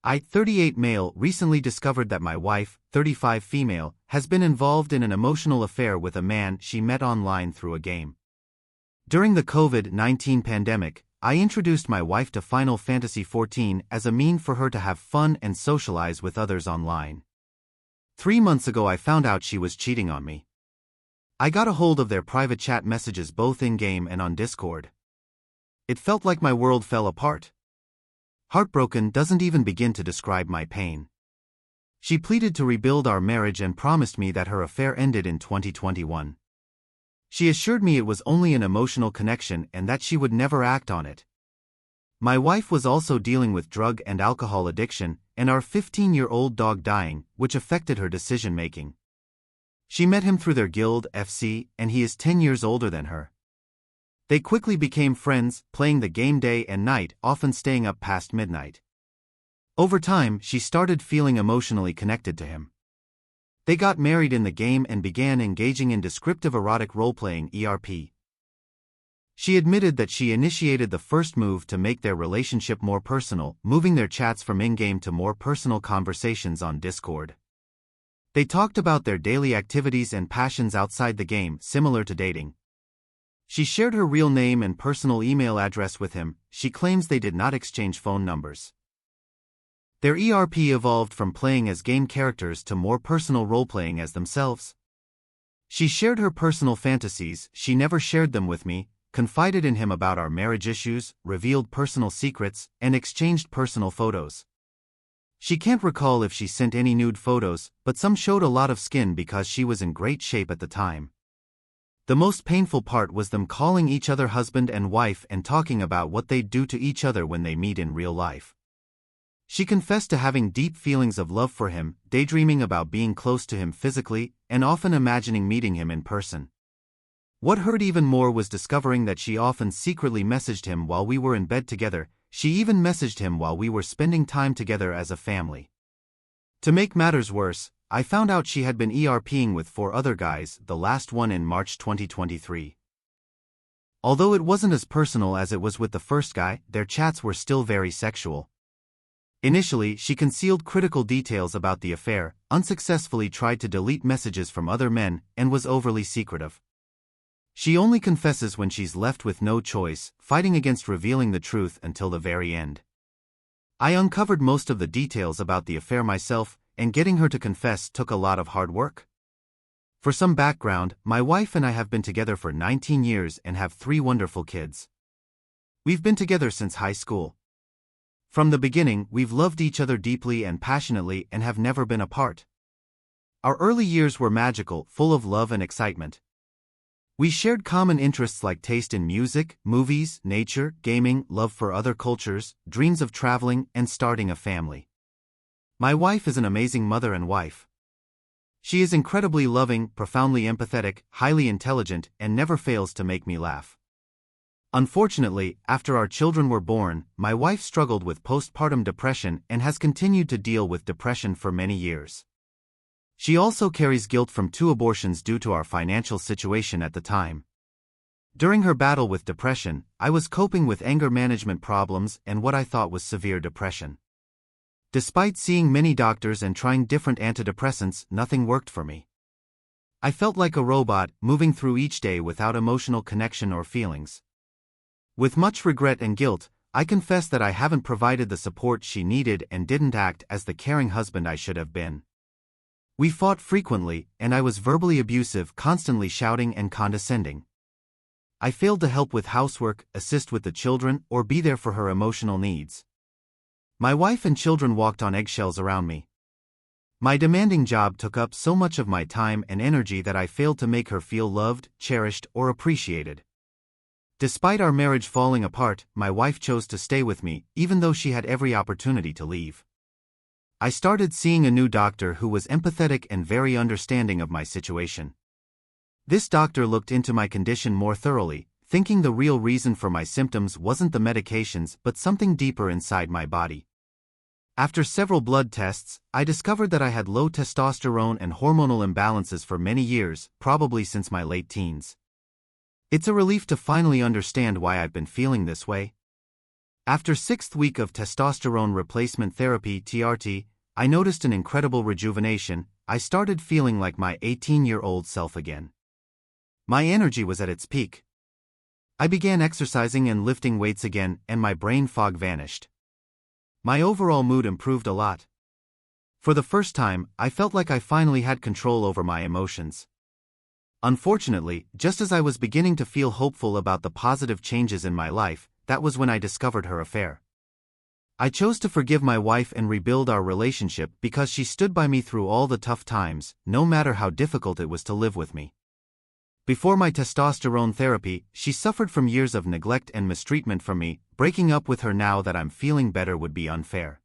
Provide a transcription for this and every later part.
I, 38 male, recently discovered that my wife, 35 female, has been involved in an emotional affair with a man she met online through a game. During the COVID-19 pandemic, I introduced my wife to Final Fantasy XIV as a mean for her to have fun and socialize with others online. 3 months ago I found out she was cheating on me. I got a hold of their private chat messages both in-game and on Discord. It felt like my world fell apart. Heartbroken doesn't even begin to describe my pain. She pleaded to rebuild our marriage and promised me that her affair ended in 2021. She assured me it was only an emotional connection and that she would never act on it. My wife was also dealing with drug and alcohol addiction and our 15-year-old dog dying, which affected her decision-making. She met him through their guild, FC, and he is 10 years older than her. They quickly became friends, playing the game day and night, often staying up past midnight. Over time, she started feeling emotionally connected to him. They got married in the game and began engaging in descriptive erotic role-playing (ERP). She admitted that she initiated the first move to make their relationship more personal, moving their chats from in-game to more personal conversations on Discord. They talked about their daily activities and passions outside the game, similar to dating. She shared her real name and personal email address with him. She claims they did not exchange phone numbers. Their ERP evolved from playing as game characters to more personal role-playing as themselves. She shared her personal fantasies, she never shared them with me, confided in him about our marriage issues, revealed personal secrets, and exchanged personal photos. She can't recall if she sent any nude photos, but some showed a lot of skin because she was in great shape at the time. The most painful part was them calling each other husband and wife and talking about what they'd do to each other when they meet in real life. She confessed to having deep feelings of love for him, daydreaming about being close to him physically, and often imagining meeting him in person. What hurt even more was discovering that she often secretly messaged him while we were in bed together. She even messaged him while we were spending time together as a family. To make matters worse, I found out she had been ERPing with 4 other guys, the last one in March 2023. Although it wasn't as personal as it was with the first guy, their chats were still very sexual. Initially, she concealed critical details about the affair, unsuccessfully tried to delete messages from other men, and was overly secretive. She only confesses when she's left with no choice, fighting against revealing the truth until the very end. I uncovered most of the details about the affair myself, and getting her to confess took a lot of hard work. For some background, my wife and I have been together for 19 years and have 3 wonderful kids. We've been together since high school. From the beginning, we've loved each other deeply and passionately and have never been apart. Our early years were magical, full of love and excitement. We shared common interests like taste in music, movies, nature, gaming, love for other cultures, dreams of traveling, and starting a family. My wife is an amazing mother and wife. She is incredibly loving, profoundly empathetic, highly intelligent, and never fails to make me laugh. Unfortunately, after our children were born, my wife struggled with postpartum depression and has continued to deal with depression for many years. She also carries guilt from 2 abortions due to our financial situation at the time. During her battle with depression, I was coping with anger management problems and what I thought was severe depression. Despite seeing many doctors and trying different antidepressants, nothing worked for me. I felt like a robot, moving through each day without emotional connection or feelings. With much regret and guilt, I confess that I haven't provided the support she needed and didn't act as the caring husband I should have been. We fought frequently, and I was verbally abusive, constantly shouting and condescending. I failed to help with housework, assist with the children, or be there for her emotional needs. My wife and children walked on eggshells around me. My demanding job took up so much of my time and energy that I failed to make her feel loved, cherished, or appreciated. Despite our marriage falling apart, my wife chose to stay with me, even though she had every opportunity to leave. I started seeing a new doctor who was empathetic and very understanding of my situation. This doctor looked into my condition more thoroughly, thinking the real reason for my symptoms wasn't the medications but something deeper inside my body. After several blood tests, I discovered that I had low testosterone and hormonal imbalances for many years, probably since my late teens. It's a relief to finally understand why I've been feeling this way. After 6th week of testosterone replacement therapy (TRT), I noticed an incredible rejuvenation. I started feeling like my 18-year-old self again. My energy was at its peak. I began exercising and lifting weights again, and my brain fog vanished. My overall mood improved a lot. For the first time, I felt like I finally had control over my emotions. Unfortunately, just as I was beginning to feel hopeful about the positive changes in my life, that was when I discovered her affair. I chose to forgive my wife and rebuild our relationship because she stood by me through all the tough times, no matter how difficult it was to live with me. Before my testosterone therapy, she suffered from years of neglect and mistreatment from me. Breaking up with her now that I'm feeling better would be unfair.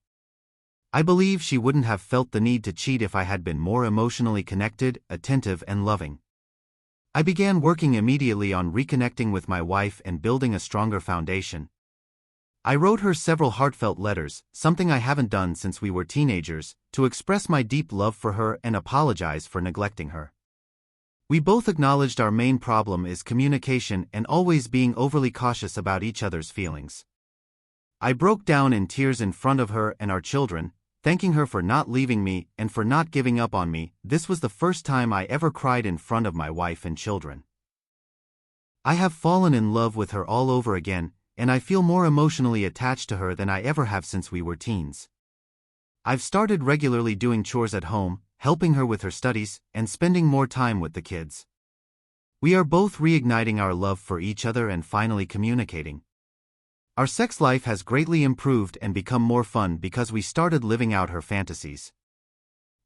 I believe she wouldn't have felt the need to cheat if I had been more emotionally connected, attentive, and loving. I began working immediately on reconnecting with my wife and building a stronger foundation. I wrote her several heartfelt letters, something I haven't done since we were teenagers, to express my deep love for her and apologize for neglecting her. We both acknowledged our main problem is communication and always being overly cautious about each other's feelings. I broke down in tears in front of her and our children, thanking her for not leaving me and for not giving up on me. This was the first time I ever cried in front of my wife and children. I have fallen in love with her all over again, and I feel more emotionally attached to her than I ever have since we were teens. I've started regularly doing chores at home, helping her with her studies, and spending more time with the kids. We are both reigniting our love for each other and finally communicating. Our sex life has greatly improved and become more fun because we started living out her fantasies.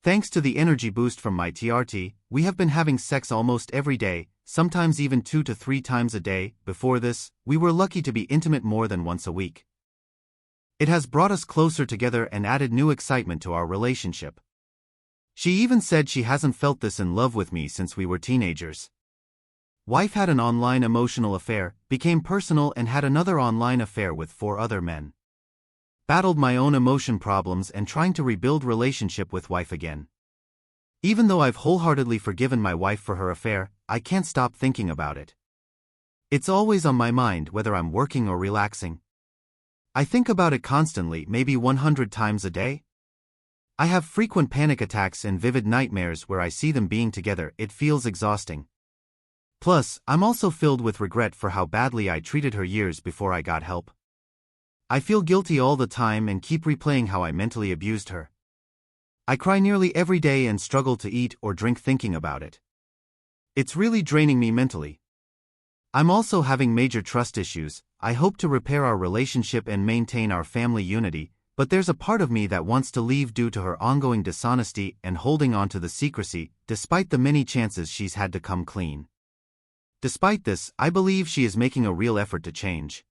Thanks to the energy boost from my TRT, we have been having sex almost every day, sometimes even 2 to 3 times a day. Before this, we were lucky to be intimate more than once a week. It has brought us closer together and added new excitement to our relationship. She even said she hasn't felt this in love with me since we were teenagers. Wife had an online emotional affair, became personal and had another online affair with 4 other men. Battled my own emotion problems and trying to rebuild relationship with wife again. Even though I've wholeheartedly forgiven my wife for her affair, I can't stop thinking about it. It's always on my mind whether I'm working or relaxing. I think about it constantly, maybe 100 times a day. I have frequent panic attacks and vivid nightmares where I see them being together. It feels exhausting. Plus, I'm also filled with regret for how badly I treated her years before I got help. I feel guilty all the time and keep replaying how I mentally abused her. I cry nearly every day and struggle to eat or drink thinking about it. It's really draining me mentally. I'm also having major trust issues. I hope to repair our relationship and maintain our family unity, but there's a part of me that wants to leave due to her ongoing dishonesty and holding on to the secrecy, despite the many chances she's had to come clean. Despite this, I believe she is making a real effort to change.